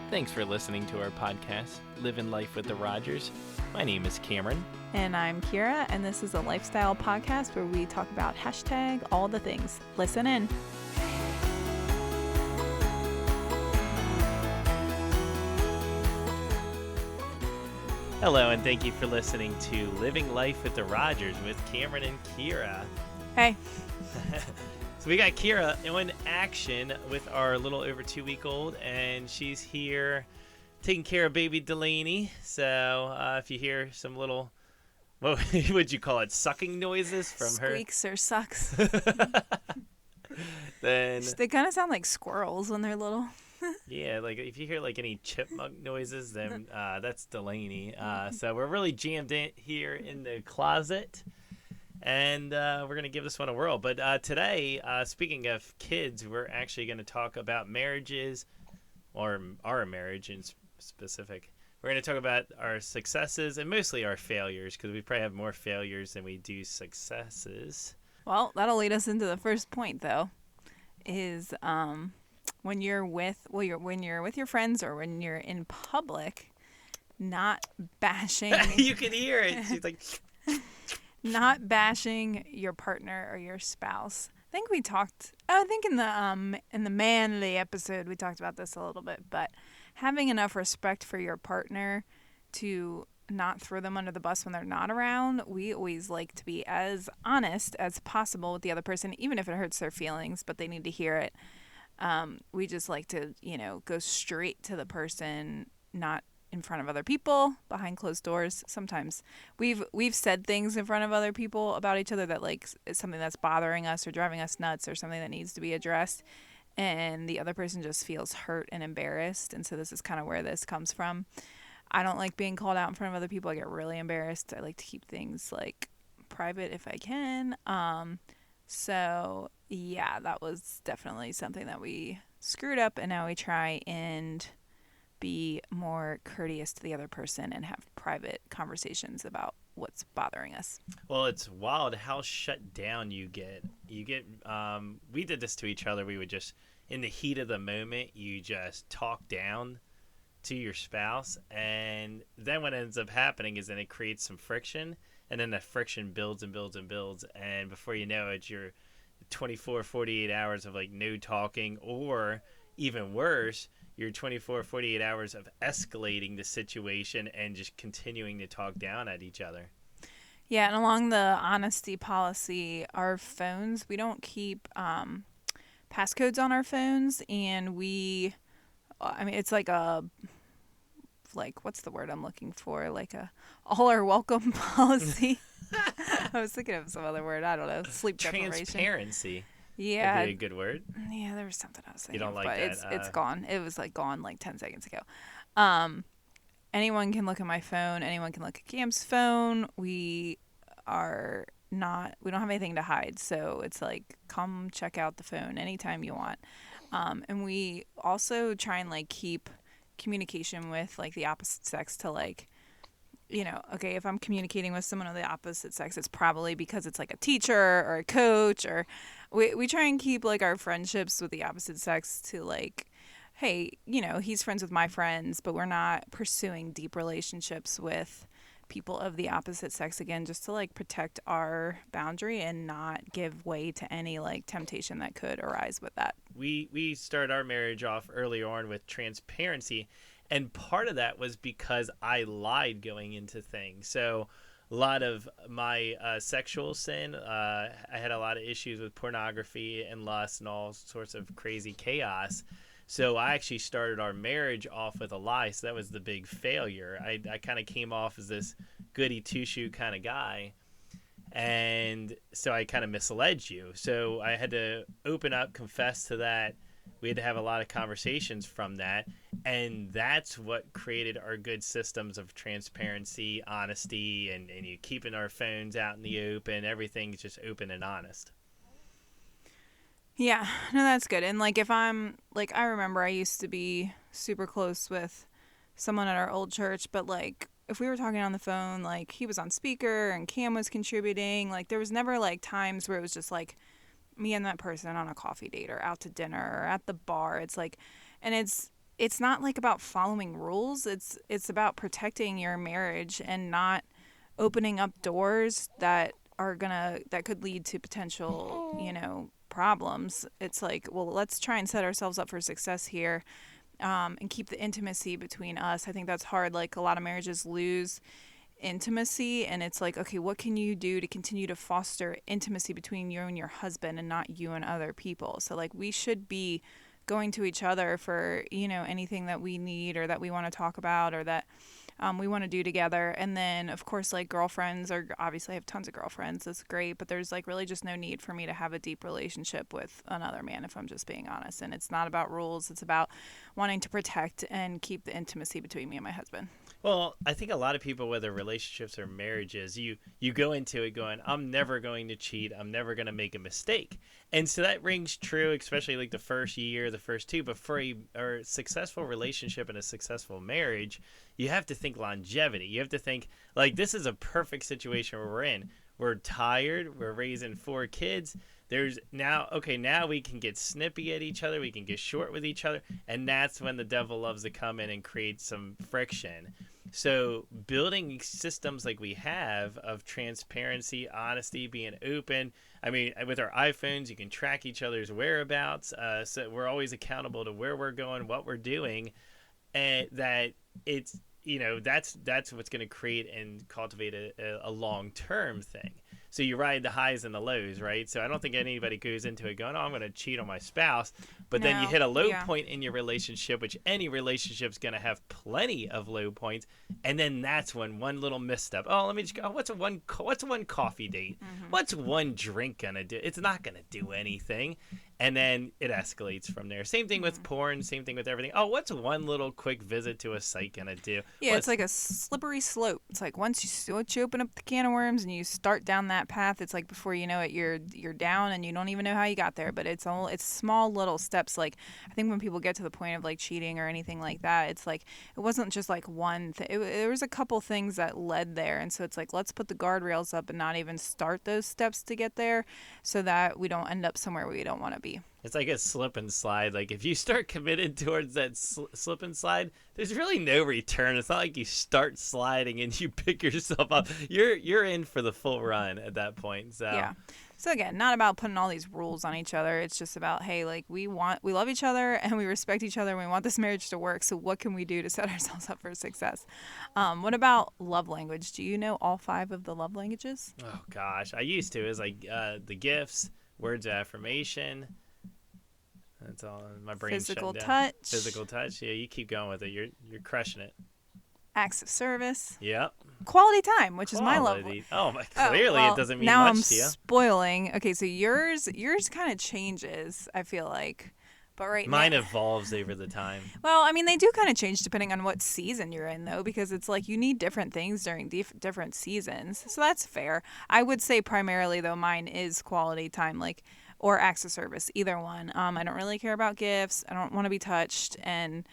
Thanks for listening to our podcast, Living Life with the Rogers. My name is Cameron. And I'm Kira, and this is a lifestyle podcast where we talk about hashtag all the things. Listen in. Hello, and thank you for listening to Living Life with the Rogers with Cameron and Kira. Hey. So we got Kira in action with our little over 2-week-old, and she's here taking care of baby Delaney. So if you hear some little, what would you call it, sucking noises from her? Squeaks or sucks. Then They kind of sound like squirrels when they're little. yeah, like if you hear like any chipmunk noises, then that's Delaney. So we're really jammed in here in the closet. And we're going to give this one a whirl. But today, speaking of kids, we're actually going to talk about marriages, or our marriage in specific. We're going to talk about our successes and mostly our failures, because we probably have more failures than we do successes. Well, that'll lead us into the first point, though, is when you're with your friends or when you're in public, not bashing. You can hear it. She's like... Not bashing your partner or your spouse. I think in the manly episode we talked about this a little bit, but having enough respect for your partner to not throw them under the bus when they're not around. We always like to be as honest as possible with the other person, even if it hurts their feelings, but they need to hear it. We just like to, go straight to the person, not in front of other people, behind closed doors. Sometimes we've said things in front of other people about each other that is something that's bothering us or driving us nuts or something that needs to be addressed, and the other person just feels hurt and embarrassed. And so this is kind of where this comes from. I don't like being called out in front of other people. I get really embarrassed. I like to keep things private if I can. So yeah, that was definitely something that we screwed up, and now we try and be more courteous to the other person and have private conversations about what's bothering us. Well, it's wild how shut down you get. We did this to each other. We would just, in the heat of the moment, you just talk down to your spouse. And then what ends up happening is then it creates some friction. And then the friction builds and builds and builds. And before you know it, you're 24, 48 hours of no talking, or even worse, you're 24, 48 hours of escalating the situation and just continuing to talk down at each other. Yeah, and along the honesty policy, our phones, we don't keep passcodes on our phones, and it's what's the word I'm looking for? A all are welcome policy. I was thinking of some other word. I don't know. Sleep deprivation. Transparency. Yeah. Would be a good word. Yeah, there was something I was thinking. You don't like but that? It's gone. It was gone 10 seconds ago. Anyone can look at my phone. Anyone can look at Cam's phone. We don't have anything to hide. So it's come check out the phone anytime you want. And we also try and keep communication with the opposite sex to okay, if I'm communicating with someone of the opposite sex, it's probably because it's a teacher or a coach, or we try and keep our friendships with the opposite sex to hey, he's friends with my friends, but we're not pursuing deep relationships with people of the opposite sex, again, just to protect our boundary and not give way to any temptation that could arise with that. We started our marriage off early on with transparency. And part of that was because I lied going into things. So a lot of my sexual sin, I had a lot of issues with pornography and lust and all sorts of crazy chaos. So I actually started our marriage off with a lie. So that was the big failure. I kind of came off as this goody two-shoe kind of guy. And so I kind of misled you. So I had to open up, confess to that. We had to have a lot of conversations from that. And that's what created our good systems of transparency, honesty, and you keeping our phones out in the open. Everything's just open and honest. Yeah, no, that's good. And if I'm I remember I used to be super close with someone at our old church, but if we were talking on the phone, he was on speaker and Cam was contributing, there was never times where it was just me and that person on a coffee date or out to dinner or at the bar. It's and it's not like about following rules. It's about protecting your marriage and not opening up doors that could lead to potential, problems. It's like, well, let's try and set ourselves up for success here, and keep the intimacy between us. I think that's hard. Like a lot of marriages lose intimacy, and it's like, okay, what can you do to continue to foster intimacy between you and your husband and not you and other people? So like we should be going to each other for, anything that we need or that we want to talk about or that we want to do together. And then, of course, like girlfriends are obviously I have tons of girlfriends. That's great. But there's like really just no need for me to have a deep relationship with another man, if I'm just being honest. And it's not about rules. It's about wanting to protect and keep the intimacy between me and my husband. Well, I think a lot of people, whether relationships or marriages, you go into it going, I'm never going to cheat. I'm never going to make a mistake. And so that rings true, especially like the first year, the first two. But for a successful relationship and a successful marriage, you have to think longevity. You have to think, like, this is a perfect situation where we're in. We're tired. We're raising 4 kids. There's now we can get snippy at each other. We can get short with each other. And that's when the devil loves to come in and create some friction. So building systems like we have of transparency, honesty, being open. I mean, with our iPhones, you can track each other's whereabouts. So we're always accountable to where we're going, what we're doing, and that it's, that's what's going to create and cultivate a long-term thing. So you ride the highs and the lows, right? So I don't think anybody goes into it going, oh, I'm going to cheat on my spouse. But then you hit a low point in your relationship, which any relationship's going to have plenty of low points. And then that's when one little misstep. Oh, let me just go. What's one coffee date? Mm-hmm. What's one drink going to do? It's not going to do anything. And then it escalates from there. Same thing with porn. Same thing with everything. Oh, what's one little quick visit to a site going to do? Yeah, it's like a slippery slope. It's like once you open up the can of worms and you start down that path, it's like before you know it, you're down and you don't even know how you got there. But it's small little steps. Like I think when people get to the point of like cheating or anything like that, it's like it wasn't just like one thing. There was a couple things that led there, and so it's like let's put the guardrails up and not even start those steps to get there, so that we don't end up somewhere we don't want to be. It's like a slip and slide. Like if you start committed towards that slip and slide, there's really no return. It's not like you start sliding and you pick yourself up. You're in for the full run at that point. So yeah. So again, not about putting all these rules on each other. It's just about, hey, like we love each other and we respect each other and we want this marriage to work. So what can we do to set ourselves up for success? What about love language? Do you know all 5 of the love languages? Oh gosh, I used to. It's like the gifts, words of affirmation. That's all. My brain's Physical shut down. touch. Physical touch. Yeah, you keep going with it. You're crushing it. Acts of service. Yep. Quality time, which is my love. Oh, clearly it doesn't mean now much to you. Now I'm spoiling. Okay, so yours kind of changes, I feel like. But mine evolves over the time. Well, I mean, they do kind of change depending on what season you're in, though, because it's like you need different things during different seasons. So that's fair. I would say primarily, though, mine is quality time, or acts of service, either one. I don't really care about gifts. I don't want to be touched, and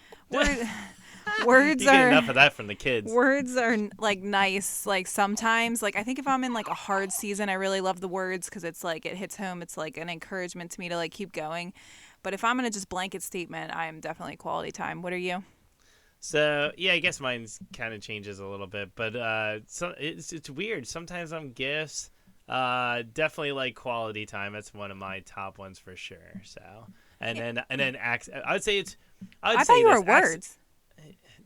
words you get enough of that from the kids. Words are like nice. Like sometimes, like I think if I'm in like a hard season, I really love the words because it's like it hits home. It's like an encouragement to me to like keep going. But if I'm gonna just blanket statement, I am definitely quality time. What are you? So yeah, I guess mine's kind of changes a little bit, but so it's weird. Sometimes I'm gifts. Definitely like quality time. That's one of my top ones for sure. So and then acts. I would say it's. I thought you were words.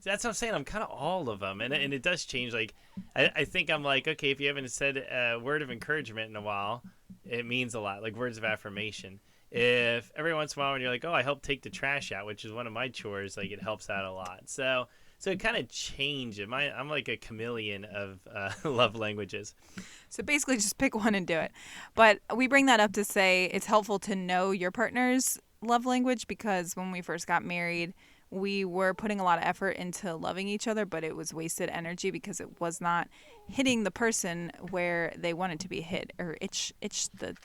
That's what I'm saying. I'm kind of all of them, and it does change. Like I think I'm like, okay, if you haven't said a word of encouragement in a while, it means a lot. Like words of affirmation. If every once in a while when you're like, oh, I help take the trash out, which is one of my chores, like it helps out a lot. So it kind of changes. I'm like a chameleon of love languages. So basically just pick one and do it. But we bring that up to say it's helpful to know your partner's love language because when we first got married, we were putting a lot of effort into loving each other, but it was wasted energy because it was not hitting the person where they wanted to be hit or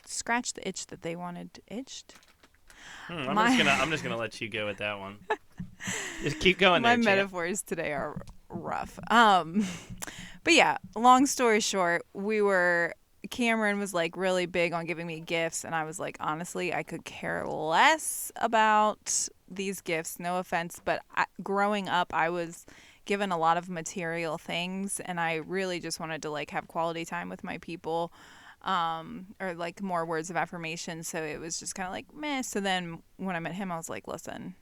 scratch the itch that they wanted itched. I'm just gonna let you go with that one. Just keep going. My metaphors today are rough. But yeah, long story short, Cameron was like really big on giving me gifts, and I was like, honestly, I could care less about these gifts, no offense, but growing up, I was given a lot of material things, and I really just wanted to like have quality time with my people, or like more words of affirmation. So it was just kind of like meh. So then when I met him, I was like, listen,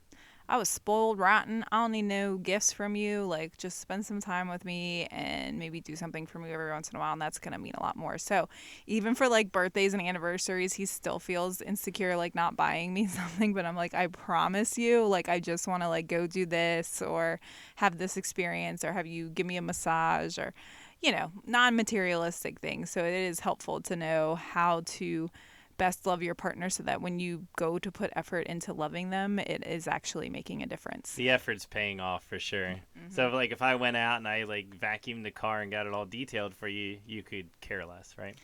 I was spoiled rotten. I don't need no gifts from you. Like, just spend some time with me and maybe do something for me every once in a while. And that's going to mean a lot more. So, even for like birthdays and anniversaries, he still feels insecure, like not buying me something. But I'm like, I promise you, like, I just want to like go do this or have this experience or have you give me a massage or, non materialistic things. So, it is helpful to know how to best love your partner so that when you go to put effort into loving them, it is actually making a difference. The effort's paying off for sure. So like if I went out and I like vacuumed the car and got it all detailed for you, you could care less, right?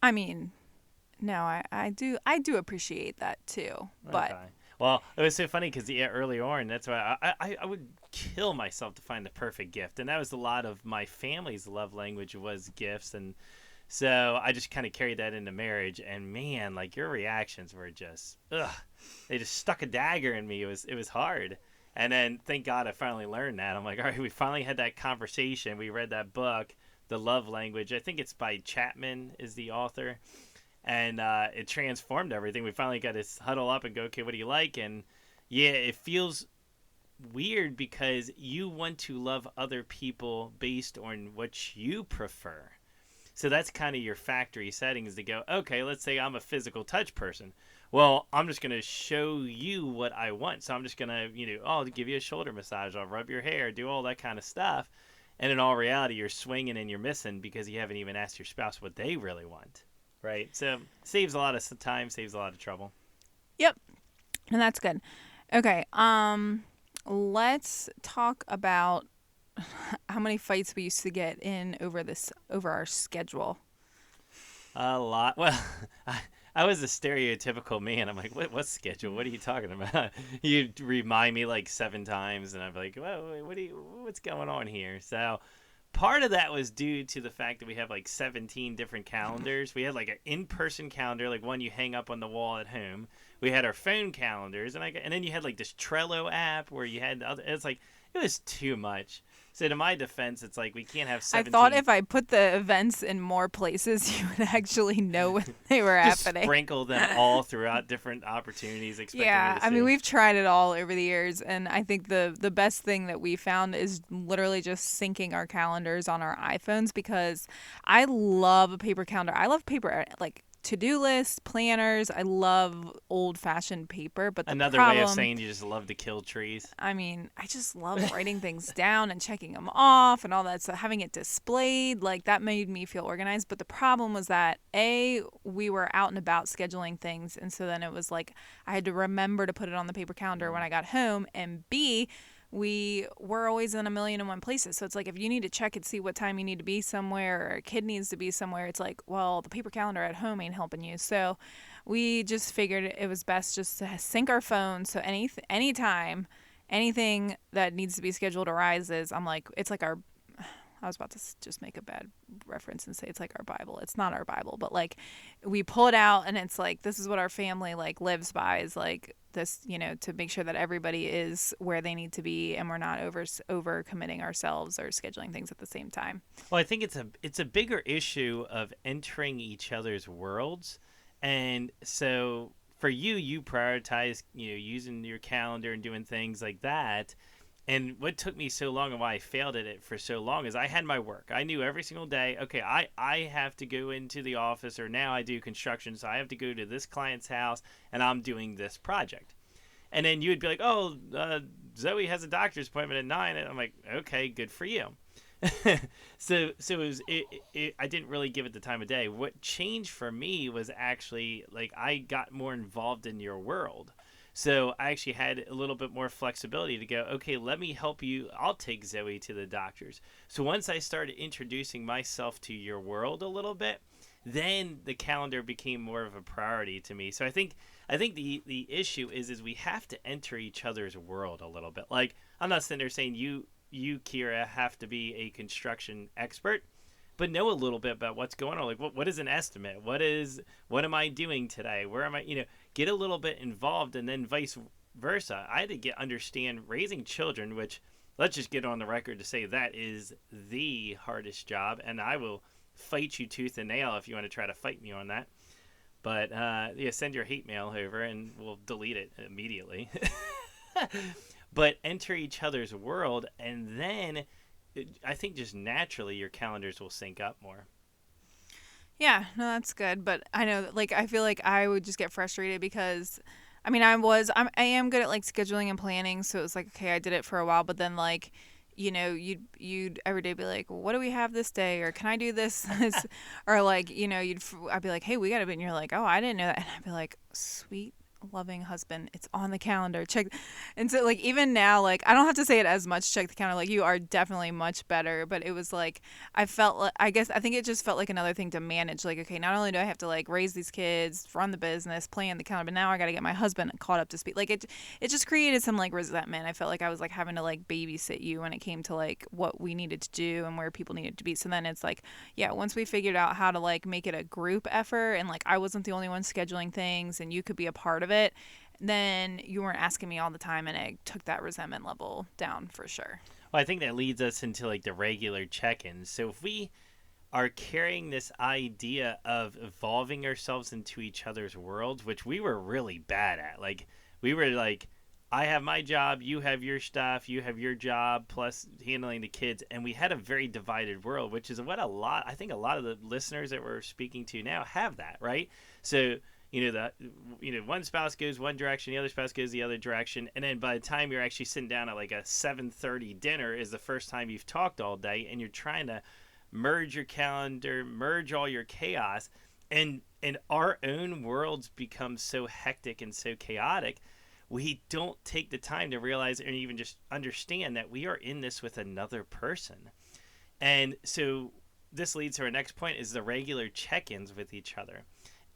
I mean, no, I do appreciate that too. But Okay. Well, it was so funny because early on, that's why I would kill myself to find the perfect gift, and that was a lot of my family's love language was gifts, and so I just kind of carried that into marriage, and man, like your reactions were just, ugh, they just stuck a dagger in me. It was hard, and then thank God I finally learned that. I'm like, all right, we finally had that conversation. We read that book, The Love Language. I think it's by Chapman is the author, and it transformed everything. We finally got to huddle up and go, okay, what do you like? And yeah, it feels weird because you want to love other people based on what you prefer. So that's kind of your factory settings to go, okay, let's say I'm a physical touch person. Well, I'm just going to show you what I want. So I'm just going to, I'll give you a shoulder massage. I'll rub your hair, do all that kind of stuff. And in all reality, you're swinging and you're missing because you haven't even asked your spouse what they really want. Right? So saves a lot of time, saves a lot of trouble. Yep. And that's good. Okay. Let's talk about how many fights we used to get in over our schedule. A lot. Well, I was a stereotypical man. I'm like, what schedule? What are you talking about? You remind me like 7 times, and I'm like, well, what's going on here? So part of that was due to the fact that we have like 17 different calendars. We had like an in-person calendar, like one you hang up on the wall at home. We had our phone calendars, and then you had like this Trello app where you had it's like it was too much. So to my defense, it's like we can't have 17. I thought if I put the events in more places, you would actually know when they were just happening. Sprinkle them all throughout different opportunities. Yeah, I mean, we've tried it all over the years, and I think the best thing that we found is literally just syncing our calendars on our iPhones because I love a paper calendar. I love paper, like to-do lists, planners. I love old-fashioned paper, but another way of saying you just love to kill trees. I mean, I just love writing things down and checking them off and all that. So having it displayed, like that made me feel organized. But the problem was that we were out and about scheduling things, and so then it was like I had to remember to put it on the paper calendar when I got home, and B, we were always in 1,000,001 places. So it's like if you need to check and see what time you need to be somewhere or a kid needs to be somewhere, it's like, well, the paper calendar at home ain't helping you. So we just figured it was best just to sync our phones. So anytime anything that needs to be scheduled arises, I'm like, it's like I was about to just make a bad reference and say it's like our Bible. It's not our Bible, but like we pull it out and it's like, this is what our family like lives by is like this, to make sure that everybody is where they need to be and we're not over committing ourselves or scheduling things at the same time. Well, I think it's a bigger issue of entering each other's worlds. And so for you prioritize, using your calendar and doing things like that. And what took me so long and why I failed at it for so long is I had my work. I knew every single day, okay, I have to go into the office, or now I do construction, so I have to go to this client's house, and I'm doing this project. And then you would be like, oh, Zoe has a doctor's appointment at 9. And I'm like, okay, good for you. so I didn't really give it the time of day. What changed for me was actually, like, I got more involved in your world. So I actually had a little bit more flexibility to go, okay, let me help you. I'll take Zoe to the doctors. So once I started introducing myself to your world a little bit, then the calendar became more of a priority to me. So I think the issue is we have to enter each other's world a little bit. Like, I'm not sitting there saying you, Kira, have to be a construction expert, but know a little bit about what's going on. Like, what is an estimate? What am I doing today? Where am I, get a little bit involved, and then vice versa. I had to understand raising children, which let's just get on the record to say that is the hardest job, and I will fight you tooth and nail if you want to try to fight me on that. But yeah, send your hate mail over and we'll delete it immediately. But enter each other's world, and then I think just naturally your calendars will sync up more. Yeah, no, that's good. But I know, that, like, I feel like I would just get frustrated because, I mean, I am good at like scheduling and planning. So it was like, okay, I did it for a while, but then like, you'd every day be like, well, what do we have this day? Or can I do this? Or like, I'd be like, hey, we got to be, and you're like, oh, I didn't know that. And I'd be like, sweet loving husband, it's on the calendar, check. And so like even now, like I don't have to say it as much, check the calendar, like you are definitely much better. But it was like I felt like, I think it just felt like another thing to manage, like, okay, not only do I have to like raise these kids, run the business, plan the calendar, but now I got to get my husband caught up to speed. Like it just created some like resentment. I felt like I was like having to like babysit you when it came to like what we needed to do and where people needed to be. So then it's like, yeah, once we figured out how to like make it a group effort, and like I wasn't the only one scheduling things and you could be a part of it, then you weren't asking me all the time, and it took that resentment level down for sure. Well, I think that leads us into like the regular check-ins. So if we are carrying this idea of evolving ourselves into each other's worlds, which we were really bad at. Like we were like, I have my job, you have your stuff, you have your job, plus handling the kids, and we had a very divided world, which is what I think a lot of the listeners that we're speaking to now have that, right? So one spouse goes one direction, the other spouse goes the other direction, and then by the time you're actually sitting down at like a 7:30 dinner is the first time you've talked all day, and you're trying to merge your calendar, merge all your chaos, and our own worlds become so hectic and so chaotic. We don't take the time to realize or even just understand that we are in this with another person. And so this leads to our next point, is the regular check-ins with each other.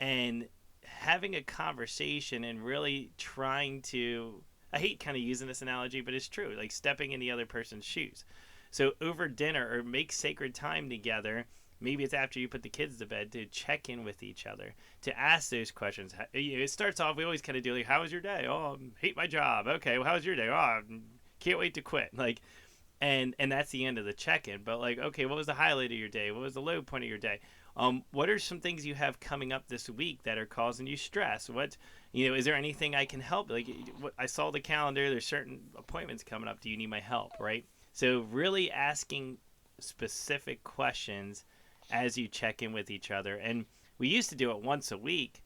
And having a conversation and really trying to, I hate kind of using this analogy, but it's true, like stepping in the other person's shoes. So over dinner, or make sacred time together, maybe it's after you put the kids to bed, to check in with each other, to ask those questions. It starts off, we always kind of do like, how was your day? Oh, hate my job. Okay, well, how was your day? Oh, can't wait to quit. Like, and that's the end of the check-in. But like, okay, what was the highlight of your day? What was the low point of your day? What are some things you have coming up this week that are causing you stress? What, is there anything I can help? Like, I saw the calendar, there's certain appointments coming up. Do you need my help? Right? So really asking specific questions as you check in with each other. And we used to do it once a week,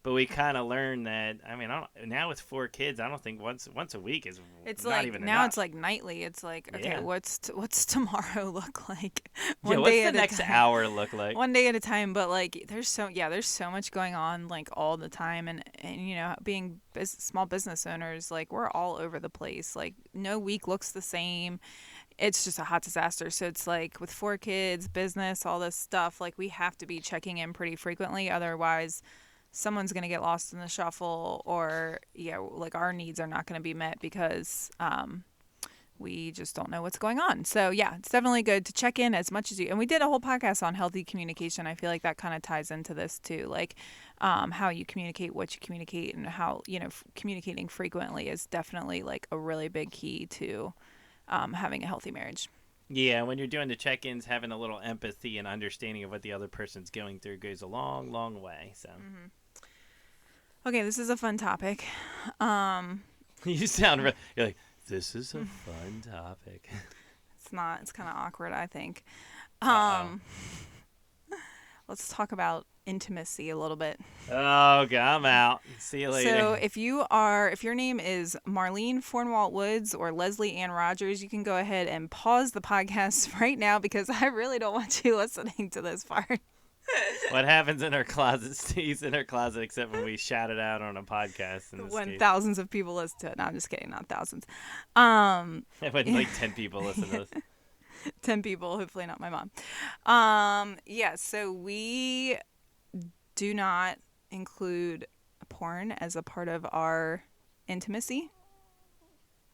but we kind of learned that, I mean, now with 4 kids, I don't think once a week is it's not like even now enough. it's like nightly. It's like, okay, Yeah. what's tomorrow look like? Yeah, what's the next hour look like? One day at a time. But like there's so much going on like all the time, and being small business owners, like we're all over the place. Like no week looks the same. It's just a hot disaster. So it's like with 4 kids, business, all this stuff, like we have to be checking in pretty frequently. Otherwise, someone's going to get lost in the shuffle, or, like our needs are not going to be met because we just don't know what's going on. So, yeah, it's definitely good to check in as much as you. And we did a whole podcast on healthy communication. I feel like that kind of ties into this too. Like how you communicate, what you communicate, and how, communicating frequently is definitely like a really big key to having a healthy marriage. Yeah, when you're doing the check-ins, having a little empathy and understanding of what the other person's going through goes a long, long way. So, Okay, this is a fun topic. You sound you're like, this is a fun topic. It's not. It's kind of awkward, I think. Let's talk about intimacy a little bit. Oh, God, I'm out. See you later. So if your name is Marlene Fornwalt Woods or Leslie Ann Rogers, you can go ahead and pause the podcast right now, because I really don't want you listening to this part. What happens in our closet stays in our closet, except when we shout it out on a podcast. When thousands of people listen to it. No, I'm just kidding. Not thousands. When like 10 people listen to this. 10 people, hopefully not my mom. So we do not include porn as a part of our intimacy.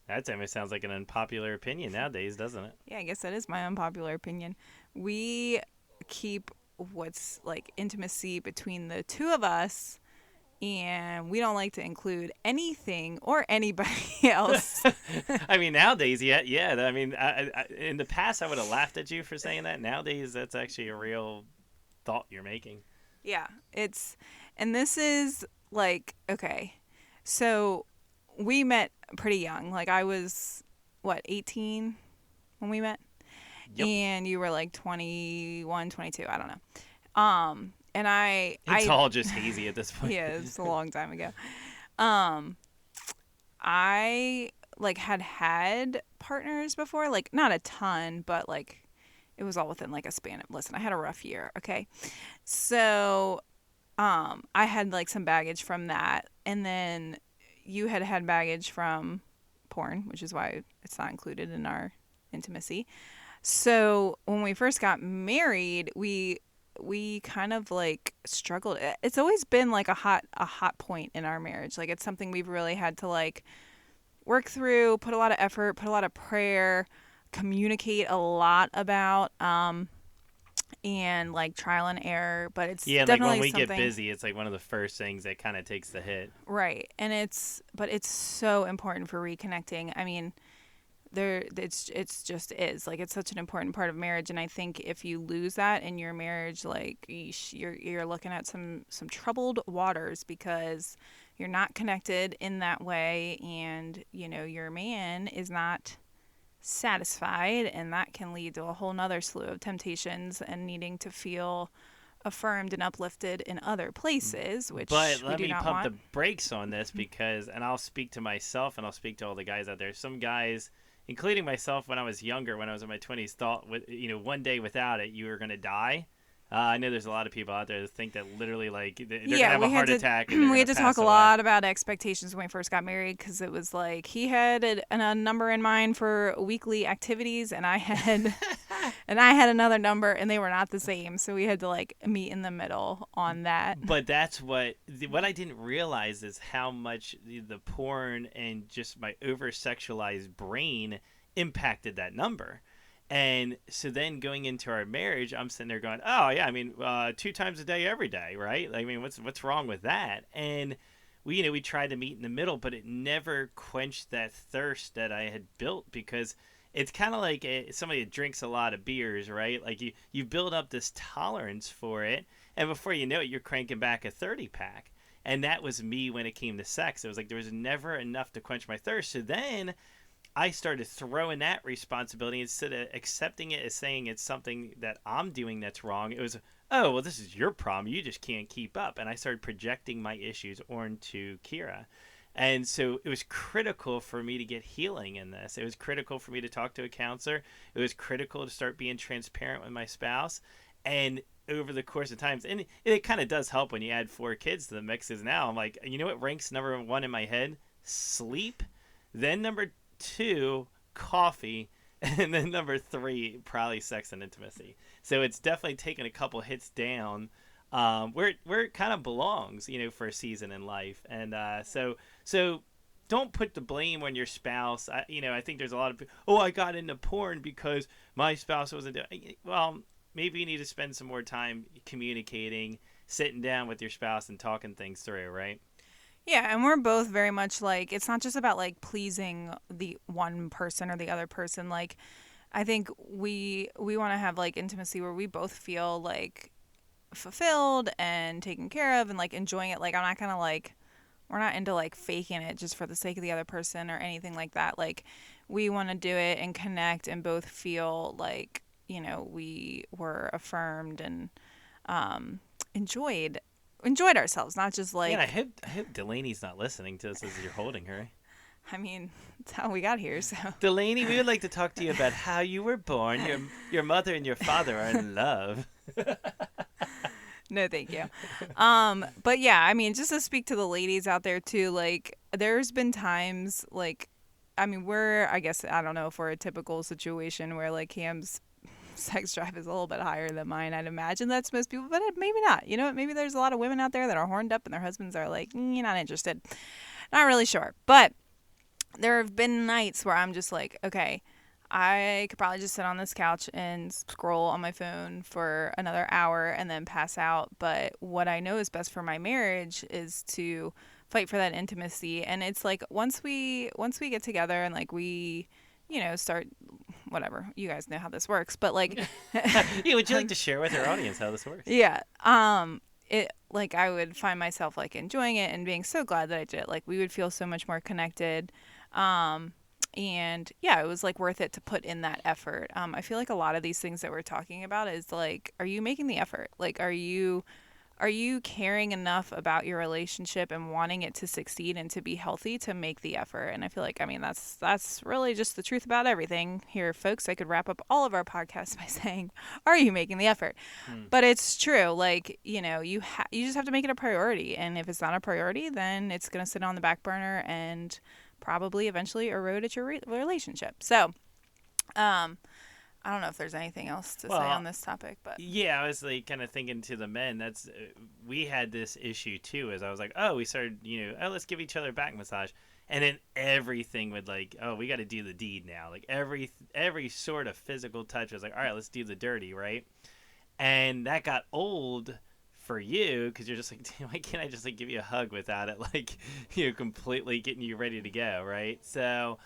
That almost sounds like an unpopular opinion nowadays, doesn't it? Yeah, I guess that is my unpopular opinion. We keep what's like intimacy between the two of us and we don't like to include anything or anybody else. I mean, nowadays, yeah. I mean, in the past, I would have laughed at you for saying that. Nowadays, that's actually a real thought you're making. Yeah, and this is like, okay, so we met pretty young. Like I was, what, 18 when we met? Yep. And you were like 21, 22, I don't know. And It's all just hazy at this point. yeah, it's a long time ago. Um, I like had partners before, like not a ton, but like it was all within like a span of, listen, I had a rough year, okay? So, I had like some baggage from that, and then you had baggage from porn, which is why it's not included in our intimacy. So, when we first got married, we kind of like struggled. It's always been like a hot point in our marriage. Like it's something we've really had to like work through, put a lot of effort, put a lot of prayer, communicate a lot about, and like trial and error. But it's Yeah, like definitely when we something, get busy, it's like one of the first things that kind of takes the hit. right? And it's so important for reconnecting. I mean, it's just is like it's such an important part of marriage, and I think if you lose that in your marriage, like yeesh, you're looking at some troubled waters, because you're not connected in that way, and you know your man is not satisfied, and that can lead to a whole nother slew of temptations and needing to feel affirmed and uplifted in other places, which But we let do me not pump want. the brakes on this because, and I'll speak to myself and I'll speak to all the guys out there. Some guys, including myself when I was younger, when I was in my 20s, thought, one day without it, you were going to die. I know there's a lot of people out there that think that literally, like, they're going to have a heart attack. And We had to to talk a away. lot about expectations when we first got married, because it was like he had a number in mind for weekly activities, and I had another number, and they were not the same. So we had to like meet in the middle on that. But that's what I didn't realize is how much the porn and just my over sexualized brain impacted that number. And so then going into our marriage, I'm sitting there going, oh yeah, I mean, 2 times a day, every day, right? Like, I mean, what's wrong with that? And we tried to meet in the middle, but it never quenched that thirst that I had built, because it's kind of like somebody that drinks a lot of beers, right? Like you build up this tolerance for it, and before you know it, you're cranking back a 30-pack. And that was me when it came to sex. It was like there was never enough to quench my thirst. So then I started throwing that responsibility, instead of accepting it as saying it's something that I'm doing that's wrong. It was, oh, well, this is your problem. You just can't keep up. And I started projecting my issues onto Kira. And so it was critical for me to get healing in this. It was critical for me to talk to a counselor. It was critical to start being transparent with my spouse. And over the course of times, and it kind of does help when you add 4 kids to the mix, is now I'm like, you know what ranks number 1 in my head? Sleep. Then number 2, coffee, and then number 3, probably sex and intimacy. So it's definitely taken a couple hits down, where it kind of belongs, for a season in life. And so don't put the blame on your spouse. I think there's a lot of people, oh, I got into porn because my spouse wasn't doing. Well, maybe you need to spend some more time communicating, sitting down with your spouse and talking things through, right? Yeah, and we're both very much like, it's not just about like pleasing the one person or the other person. Like, I think we want to have like intimacy where we both feel like fulfilled and taken care of and like enjoying it. Like, I'm not gonna like, we're not into like faking it just for the sake of the other person or anything like that. Like, we want to do it and connect and both feel like, we were affirmed and enjoyed ourselves, not just like. Yeah, and I hope Delaney's not listening to this as you're holding her. I mean, that's how we got here. So Delaney, we would like to talk to you about how you were born. Your mother and your father are in love. no, thank you. But yeah, I mean, just to speak to the ladies out there too, like there's been times like, I mean, I guess, I don't know if we're a typical situation where like Cam's sex drive is a little bit higher than mine. I'd imagine that's most people, but maybe not. You know what? Maybe there's a lot of women out there that are horned up and their husbands are like, you're not interested. Not really sure. But there have been nights where I'm just like, okay, I could probably just sit on this couch and scroll on my phone for another hour and then pass out. But what I know is best for my marriage is to fight for that intimacy. And it's like once we get together and like we, start whatever. You guys know how this works, but like Yeah, would you like to share with our audience how this works? yeah. It like I would find myself like enjoying it and being so glad that I did it. Like we would feel so much more connected. And yeah, it was like worth it to put in that effort. I feel like a lot of these things that we're talking about is like, are you making the effort? Like, are you caring enough about your relationship and wanting it to succeed and to be healthy to make the effort? And I feel like, I mean, that's really just the truth about everything here, folks. I could wrap up all of our podcasts by saying, are you making the effort? But it's true. Like, you just have to make it a priority. And if it's not a priority, then it's going to sit on the back burner and probably eventually erode at your relationship. So, I don't know if there's anything else to say on this topic, but yeah, I was like kind of thinking to the men. That's we had this issue too. As I was like, oh, we started, let's give each other a back massage, and then everything would like, oh, we got to do the deed now. Like every sort of physical touch was like, all right, let's do the dirty, right? And that got old for you because you're just like, damn, why can't I just like give you a hug without it like completely getting you ready to go, right? So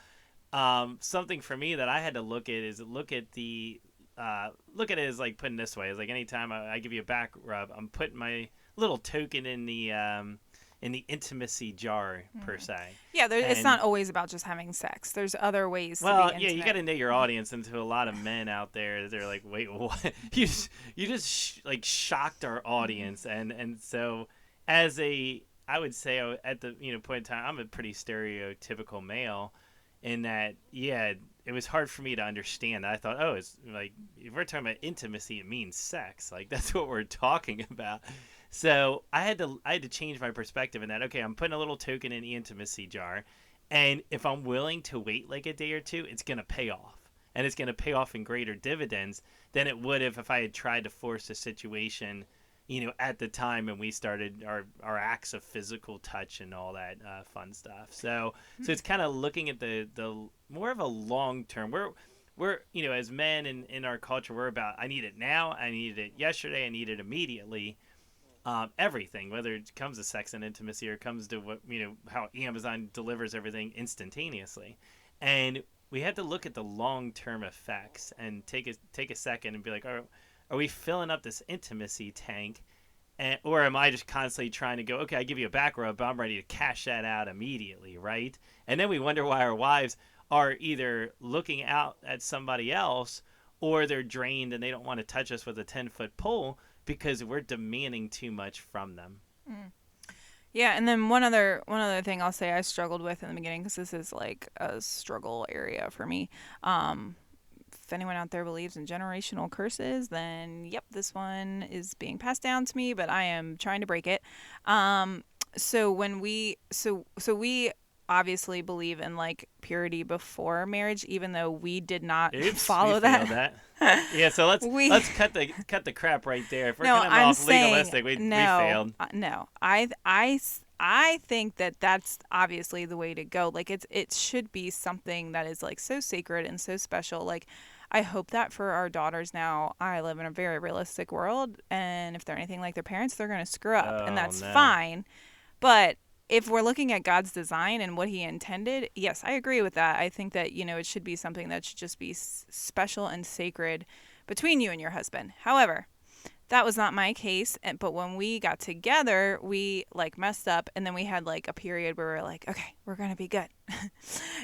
something for me that I had to look at look at it as like putting this way is like anytime I give you a back rub, I'm putting my little token in the intimacy jar per se. Yeah, it's not always about just having sex. There's other ways to be intimate. You got to know your audience, and to a lot of men out there, they're like, wait, what? you just like shocked our audience, and so I would say at the point in time, I'm a pretty stereotypical male in that, yeah, it was hard for me to understand. I thought, oh, it's like if we're talking about intimacy, it means sex. Like that's what we're talking about. So I had to change my perspective in that. Okay, I'm putting a little token in the intimacy jar, and if I'm willing to wait like a day or two, it's gonna pay off, and it's gonna pay off in greater dividends than it would if I had tried to force a situation, at the time when we started our acts of physical touch and all that fun stuff. So it's kind of looking at the more of a long term. We're as men in our culture, we're about I need it now, I needed it yesterday, I need it immediately. Everything, whether it comes to sex and intimacy or comes to what how Amazon delivers everything instantaneously, and we have to look at the long-term effects and take a second and be like, are we filling up this intimacy tank, or am I just constantly trying to go, okay, I give you a back rub, but I'm ready to cash that out immediately, right? And then we wonder why our wives are either looking out at somebody else or they're drained and they don't want to touch us with a 10-foot pole because we're demanding too much from them. Yeah, and then one other thing I'll say I struggled with in the beginning, because this is like a struggle area for me. If anyone out there believes in generational curses, then yep, this one is being passed down to me, but I am trying to break it. So we obviously believe in like purity before marriage, even though we did not follow that. Yeah, so let's cut the crap right there. If we're no, kind of I'm off saying, legalistic, we failed. No, I think that's obviously the way to go. Like it should be something that is like so sacred and so special. Like I hope that for our daughters now, I live in a very realistic world, and if they're anything like their parents, they're going to screw up, and that's fine. But if we're looking at God's design and what he intended, yes, I agree with that. I think that, it should be something that should just be special and sacred between you and your husband. However, that was not my case. But when we got together, we like messed up, and then we had like a period where we were like, okay, we're going to be good.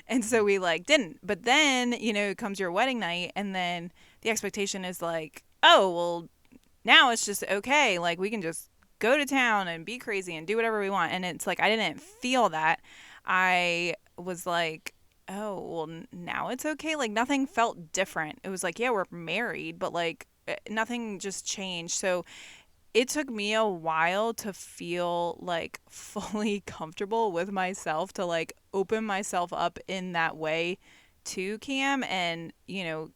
And so we like didn't. But then, comes your wedding night, and then the expectation is like, oh, well, now it's just okay. Like we can just go to town and be crazy and do whatever we want. And it's like, I didn't feel that. I was like, oh, well, now it's okay. Like nothing felt different. It was like, yeah, we're married, but like nothing just changed. So it took me a while to feel like fully comfortable with myself, to like open myself up in that way to Cam, and,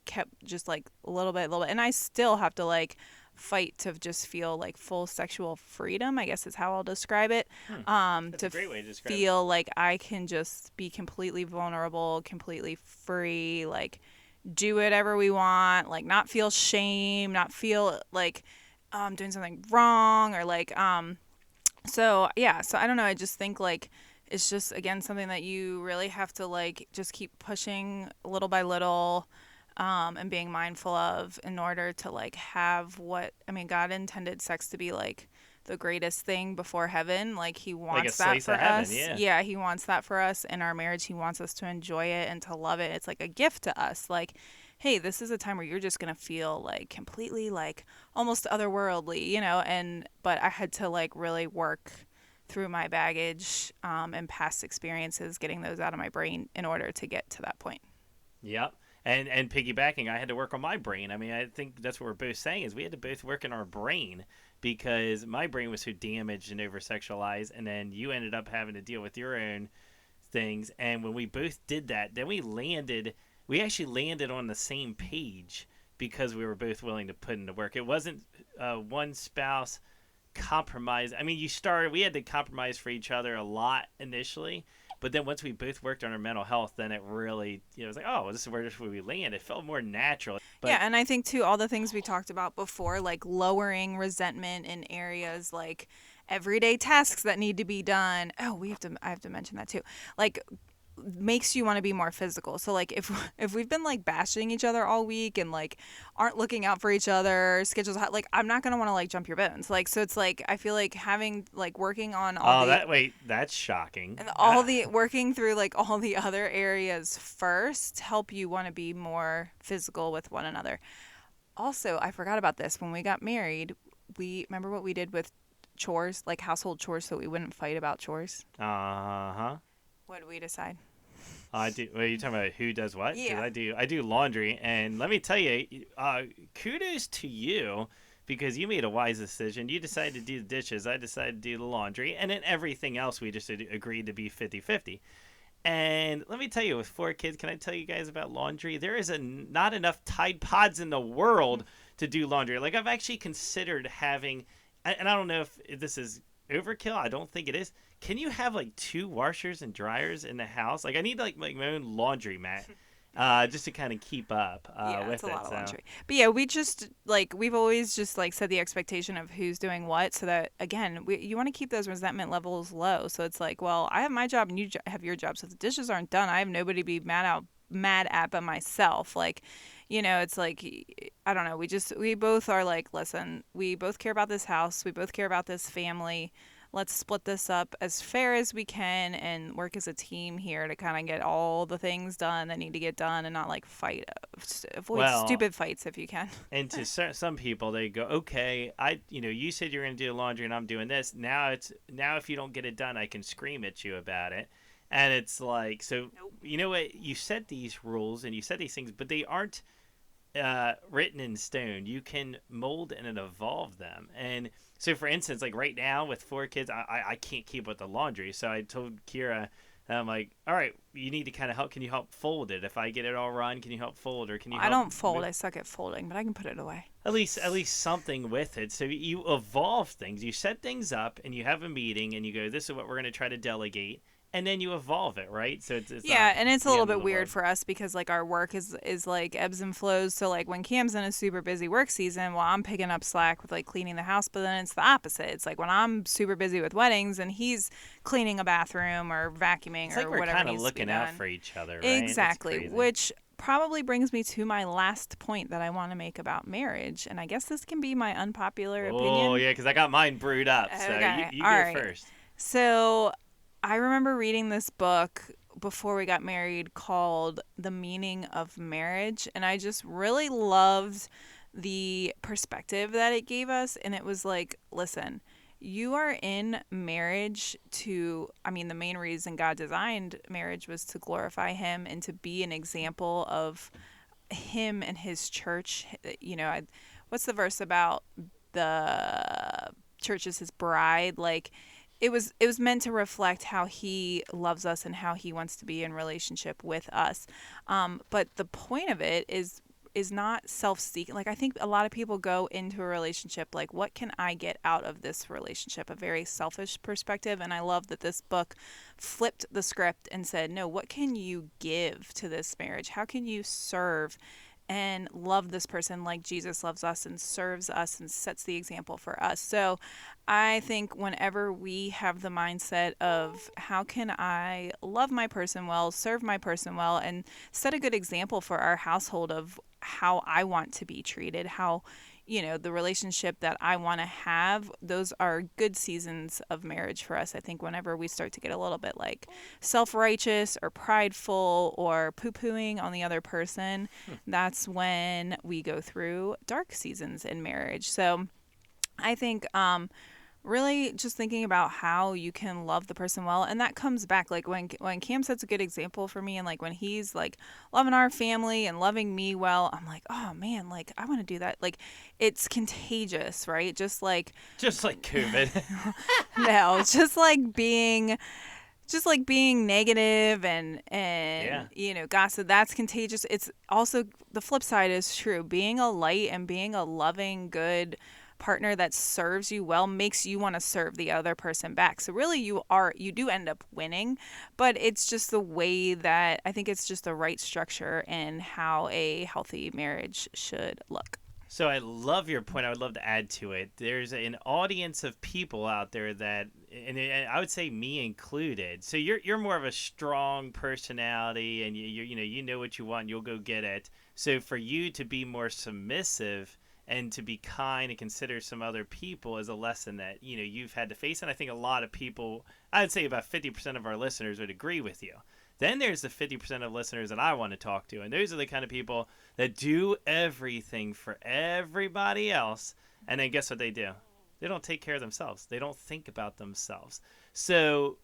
kept just like a little bit. And I still have to like fight to just feel like full sexual freedom, I guess is how I'll describe it. That's a great way to describe feel like I can just be completely vulnerable, completely free, like do whatever we want, like not feel shame, not feel like doing something wrong or like so yeah, so I don't know, I just think like it's just again something that you really have to like just keep pushing little by little, and being mindful of in order to like have what I mean. God intended sex to be like the greatest thing before heaven. Like He Like a wants that slice for of heaven, us. yeah. Yeah, He wants that for us in our marriage. He wants us to enjoy it and to love it. It's like a gift to us. Like, hey, this is a time where you're just gonna feel like completely like almost otherworldly, you know. And but I had to like really work through my baggage, and past experiences, getting those out of my brain in order to get to that point. Yep. And piggybacking, I had to work on my brain. I mean, I think that's what we're both saying is we had to both work in our brain because my brain was so damaged and over sexualized, and then you ended up having to deal with your own things. And when we both did that, then we actually landed on the same page because we were both willing to put into work. It wasn't one spouse compromise. I mean, we had to compromise for each other a lot initially, but then once we both worked on our mental health, then it really, it was like, oh, well, this is where we land. It felt more natural. But Yeah, and I think too all the things we talked about before, like lowering resentment in areas like everyday tasks that need to be done. Oh, I have to mention that too. Like makes you want to be more physical. So like if we've been like bashing each other all week and like aren't looking out for each other, schedules like I'm not going to want to like jump your bones. Like so it's like I feel like having like working on all that's shocking. and all the working through like all the other areas first help you want to be more physical with one another. Also, I forgot about this when we got married. We remember what we did with chores, like household chores, so we wouldn't fight about chores. Uh-huh. What did we decide? I do. Well, you talking about who does what? 'Cause Yeah. I do laundry, and let me tell you, kudos to you because you made a wise decision. You decided to do the dishes. I decided to do the laundry, and then everything else we just agreed to be 50-50. And let me tell you, with 4 kids, can I tell you guys about laundry? There is not enough Tide Pods in the world to do laundry. Like I've actually considered having, and I don't know if this is overkill. I don't think it is. Can you have like 2 washers and dryers in the house? Like I need like my own laundry mat, just to kind of keep up Yeah, with it's a it. lot of So laundry. But yeah, we just like we've always just like set the expectation of who's doing what, so that again, you want to keep those resentment levels low. So it's like, well, I have my job and you have your job. So if the dishes aren't done, I have nobody to be mad at but myself. Like, it's like I don't know. We both are like, listen, we both care about this house. We both care about this family. Let's split this up as fair as we can and work as a team here to kind of get all the things done that need to get done and not like fight. Avoid well, stupid fights if you can. and to some people, they go, okay, you said you're going to do the laundry and I'm doing this. Now if you don't get it done, I can scream at you about it. And it's like, so Nope. you know what? You set these rules and you set these things, but they aren't written in stone. You can mold and evolve them. And so, for instance, like right now with 4 kids, I can't keep with the laundry. So I told Kira, I'm like, all right, you need to kind of help. Can you help fold it? If I get it all run, can you help fold, or can you? I Help don't fold. move? I suck at folding, but I can put it away. At least something with it. So you evolve things. You set things up, and you have a meeting, and you go, this is what we're going to try to delegate. And then you evolve it, right? So it's Yeah, not and it's a the little end of bit the weird world. for us because like our work is like ebbs and flows. So like when Cam's in a super busy work season, well, I'm picking up slack with like cleaning the house, but then it's the opposite. It's like when I'm super busy with weddings and he's cleaning a bathroom or vacuuming It's or like we're whatever kind of needs to be looking out done. for each other, right? It's Exactly, crazy. which probably brings me to my last point that I want to make about marriage, and I guess this can be my unpopular opinion. Oh yeah, because I got mine brewed up. So Okay, you all go right. first. So I remember reading this book before we got married called The Meaning of Marriage, and I just really loved the perspective that it gave us. And it was like, listen, you are in marriage the main reason God designed marriage was to glorify Him and to be an example of Him and His church. What's the verse about the church is His bride? Like, it was meant to reflect how He loves us and how He wants to be in relationship with us. But the point of it is is not self-seeking. Like I think a lot of people go into a relationship like, what can I get out of this relationship? A very selfish perspective. And I love that this book flipped the script and said, no, what can you give to this marriage? How can you serve and love this person like Jesus loves us and serves us and sets the example for us? So I think whenever we have the mindset of how can I love my person well, serve my person well, and set a good example for our household of how I want to be treated, how, the relationship that I want to have, those are good seasons of marriage for us. I think whenever we start to get a little bit like self-righteous or prideful or poo-pooing on the other person, that's when we go through dark seasons in marriage. So I think really just thinking about how you can love the person well, and that comes back like when Cam sets a good example for me, and like when he's like loving our family and loving me well, I'm like, oh man, like I want to do that. Like it's contagious, right? Just like COVID. no, just like being negative and Yeah. Gossip, that's contagious. It's also the flip side is true. Being a light and being a loving, good partner that serves you well makes you want to serve the other person back. So really you do end up winning, but it's just the way that I think it's just the right structure and how a healthy marriage should look. So I love your point. I would love to add to it. There's an audience of people out there that, and I would say me included. So you're more of a strong personality, and you know what you want. You'll go get it. So for you to be more submissive and to be kind and consider some other people is a lesson that you've had to face. And I think a lot of people, I'd say about 50% of our listeners would agree with you. Then there's the 50% of listeners that I want to talk to, and those are the kind of people that do everything for everybody else, and then guess what they do? They don't take care of themselves. They don't think about themselves. So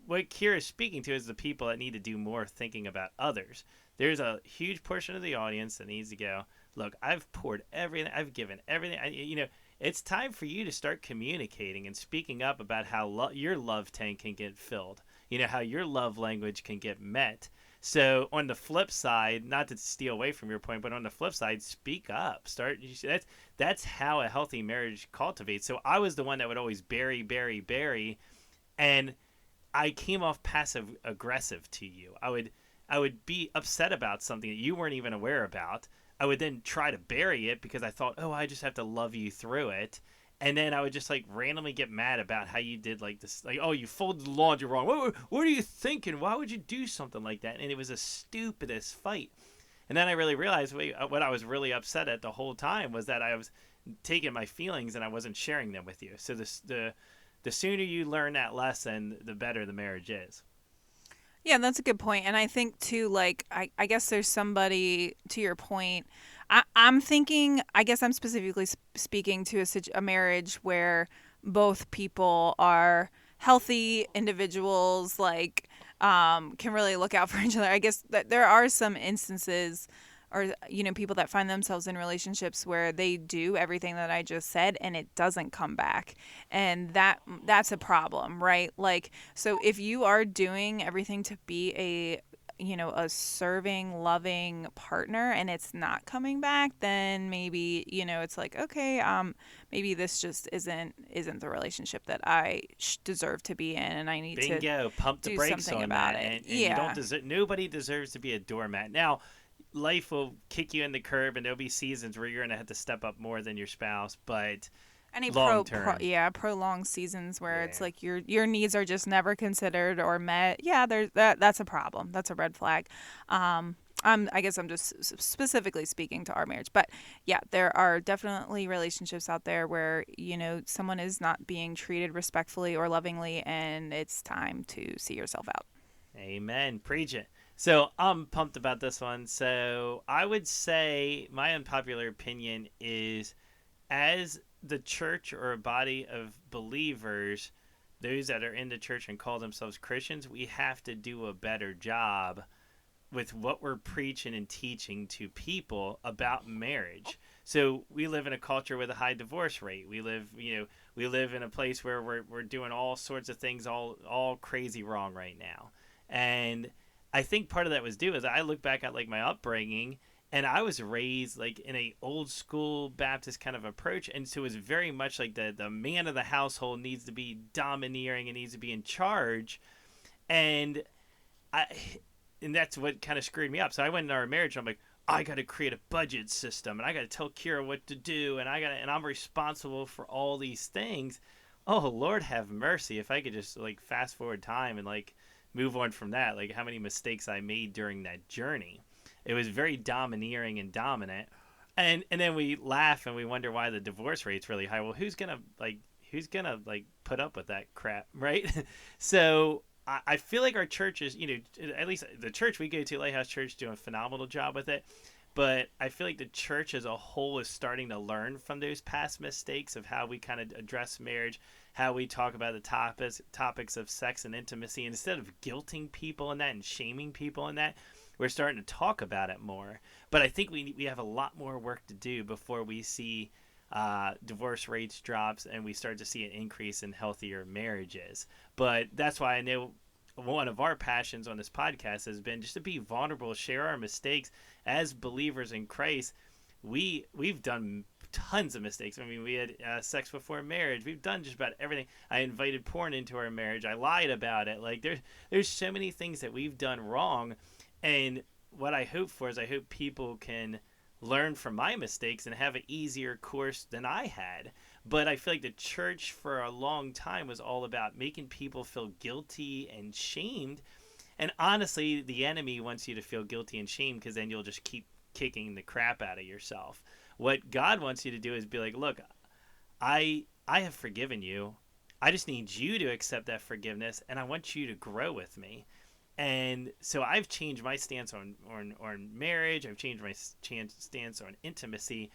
what Kira's speaking to is the people that need to do more thinking about others. There's a huge portion of the audience that needs to go, look, I've poured everything, I've given everything. It's time for you to start communicating and speaking up about how your love tank can get filled. How your love language can get met. So on the flip side, not to steal away from your point, but on the flip side, speak up. That's how a healthy marriage cultivates. So I was the one that would always bury, and I came off passive aggressive to you. I would be upset about something that you weren't even aware about. I would then try to bury it because I thought, oh, I just have to love you through it. And then I would just like randomly get mad about how you did like this, like, oh, you folded the laundry wrong. What are you thinking? Why would you do something like that? And it was the stupidest fight. And then I really realized what I was really upset at the whole time was that I was taking my feelings and I wasn't sharing them with you. So the sooner you learn that lesson, the better the marriage is. Yeah, that's a good point. And I think too, like, I guess there's somebody, to your point, I'm thinking, I guess I'm specifically speaking to a marriage where both people are healthy individuals, like, can really look out for each other. I guess that there are some instances or, people that find themselves in relationships where they do everything that I just said and it doesn't come back. And that's a problem, right? Like, so if you are doing everything to be a serving, loving partner and it's not coming back, then maybe, it's like, okay, maybe this just isn't the relationship that I deserve to be in, and I need to pump the brakes on about that. it. And you don't nobody deserves to be a doormat. Now, life will kick you in the curb, and there'll be seasons where you're going to have to step up more than your spouse, but any prolonged seasons where it's like your needs are just never considered or met. Yeah, that's a problem. That's a red flag. I guess I'm just specifically speaking to our marriage, but yeah, there are definitely relationships out there where someone is not being treated respectfully or lovingly, and it's time to see yourself out. Amen. Preach it. So I'm pumped about this one. So I would say my unpopular opinion is, as the church or a body of believers, those that are in the church and call themselves Christians, we have to do a better job with what we're preaching and teaching to people about marriage. So we live in a culture with a high divorce rate. We live in a place where we're doing all sorts of things all crazy wrong right now. And I think part of that was due is I look back at like my upbringing, And I was raised like in a old school Baptist kind of approach, and so it was very much like the man of the household needs to be domineering and needs to be in charge, and I and that's what kind of screwed me up. So I went into our marriage and I'm like, I got to create a budget system and I got to tell Kira what to do and I'm responsible for all these things. Oh Lord have mercy, if I could just like fast forward time and like move on from that, like how many mistakes I made during that journey. It was very domineering and dominant. And then we laugh and we wonder why the divorce rate's really high. Well, who's gonna like put up with that crap, right? So I feel like our church is, at least the church we go to, Lighthouse Church, doing a phenomenal job with it. But I feel like the church as a whole is starting to learn from those past mistakes of how we kind of address marriage, how we talk about the topics of sex and intimacy. And instead of guilting people in that and shaming people in that, we're starting to talk about it more. But I think we have a lot more work to do before we see divorce rates drops and we start to see an increase in healthier marriages. But that's why I know one of our passions on this podcast has been just to be vulnerable, share our mistakes as believers in Christ. We've done tons of mistakes. I mean, we had sex before marriage. We've done just about everything. I invited porn into our marriage. I lied about it. Like there's so many things that we've done wrong. And what I hope for is I hope people can learn from my mistakes and have an easier course than I had. But I feel like the church for a long time was all about making people feel guilty and shamed. And honestly, the enemy wants you to feel guilty and shamed because then you'll just keep kicking the crap out of yourself. What God wants you to do is be like, look, I have forgiven you. I just need you to accept that forgiveness, and I want you to grow with me. And so I've changed my stance on marriage. I've changed my stance on intimacy.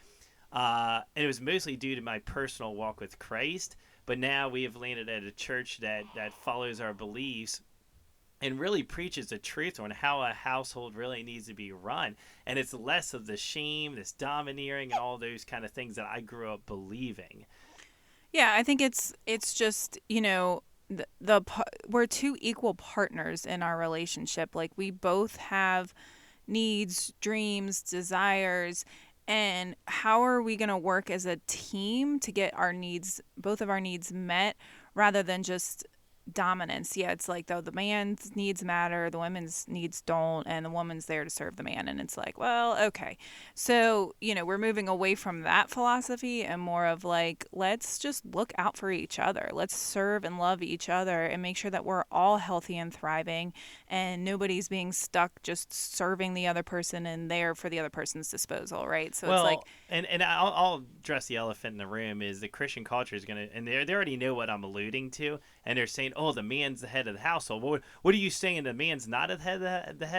And it was mostly due to my personal walk with Christ. But now we have landed at a church that follows our beliefs and really preaches the truth on how a household really needs to be run. And it's less of the shame, this domineering, and all those kind of things that I grew up believing. Yeah, I think it's just, we're two equal partners in our relationship. Like we both have needs, dreams, desires, and how are we going to work as a team to get our needs, both of our needs met, rather than just dominance. Yeah, it's like though the man's needs matter, the women's needs don't, and the woman's there to serve the man. And it's like, well, okay. So, we're moving away from that philosophy and more of like, let's just look out for each other. Let's serve and love each other and make sure that we're all healthy and thriving and nobody's being stuck just serving the other person and there for the other person's disposal, right? So it's like, and I'll address the elephant in the room is the Christian culture is going to, and they already know what I'm alluding to, and they're saying, oh, the man's the head of the household. What are you saying? The man's not the head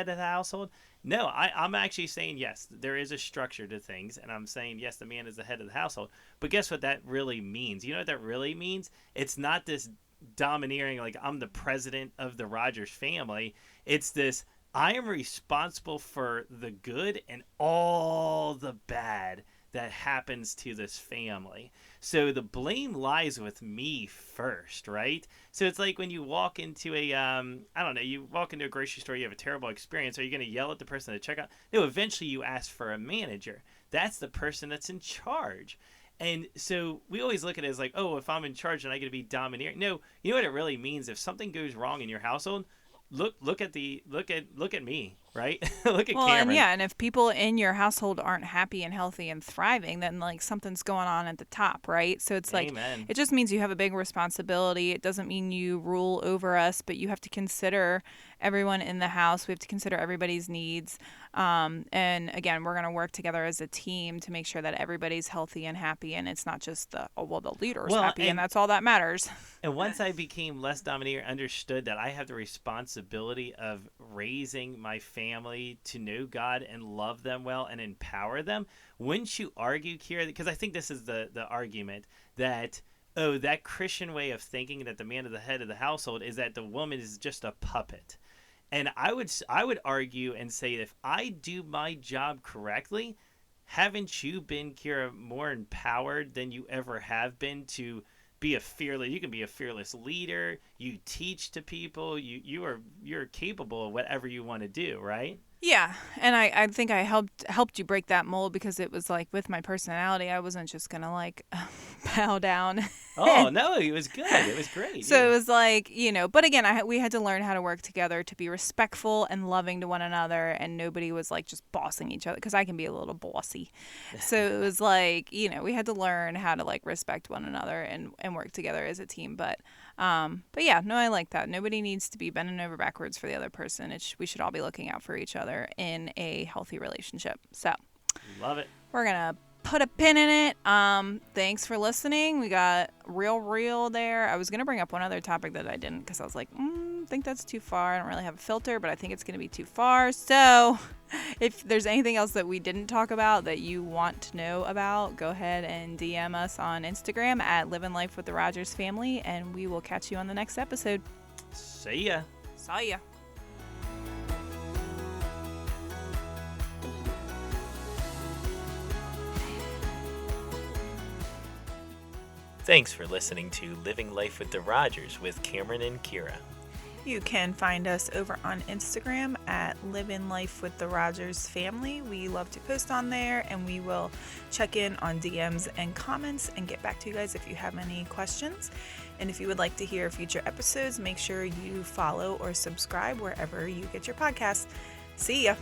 of the household? No, I'm actually saying yes, there is a structure to things, and I'm saying yes, the man is the head of the household. But guess what that really means? You know what that really means? It's not this domineering, like I'm the president of the Rogers family. It's this, I am responsible for the good and all the bad that happens to this family. So the blame lies with me first, right? So it's like when you walk into you walk into a grocery store, you have a terrible experience. Are you going to yell at the person at the checkout? No, eventually you ask for a manager. That's the person that's in charge. And so we always look at it as like, oh, if I'm in charge, then I get to be domineering. No, you know what it really means? If something goes wrong in your household, look at me, right? Look at Cameron. And if people in your household aren't happy and healthy and thriving, then like something's going on at the top, right? So it's Amen. Like it just means you have a big responsibility. It doesn't mean you rule over us, but you have to consider everyone in the house. We have to consider everybody's needs. And again, we're going to work together as a team to make sure that everybody's healthy and happy, and it's not just the leader's happy and that's all that matters. And once I became less domineering, understood that I have the responsibility of raising my family to know God and love them well and empower them. Wouldn't you argue, Kira? Because I think this is the argument that, oh, that Christian way of thinking that the man is the head of the household is that the woman is just a puppet. And I would argue and say if I do my job correctly, haven't you been, Kira, more empowered than you ever have been to be you can be a fearless leader. you teach to people. You're capable of whatever you want to do, right? Yeah, and I think I helped you break that mold, because it was like, with my personality, I wasn't just gonna like bow down. Oh no, it was good. It was great. So yeah. it was like, but again, we had to learn how to work together, to be respectful and loving to one another, and nobody was like just bossing each other, because I can be a little bossy. So it was like, we had to learn how to like respect one another and work together as a team. But yeah, no, I like that. Nobody needs to be bending over backwards for the other person. We should all be looking out for each other in a healthy relationship. So Love it. we're gonna put a pin in it. Thanks for listening. We got real there. I was gonna bring up one other topic that I didn't, because I was like, I think that's too far. I don't really have a filter, but I think it's gonna be too far. So if there's anything else that we didn't talk about that you want to know about, go ahead and DM us on Instagram at Living Life with the Rogers Family, and we will catch you on the next episode. See ya. Saw ya. Thanks for listening to Living Life with the Rogers with Cameron and Kira. You can find us over on Instagram at Living Life with the Rogers Family. We love to post on there, and we will check in on DMs and comments and get back to you guys if you have any questions. And if you would like to hear future episodes, make sure you follow or subscribe wherever you get your podcasts. See ya.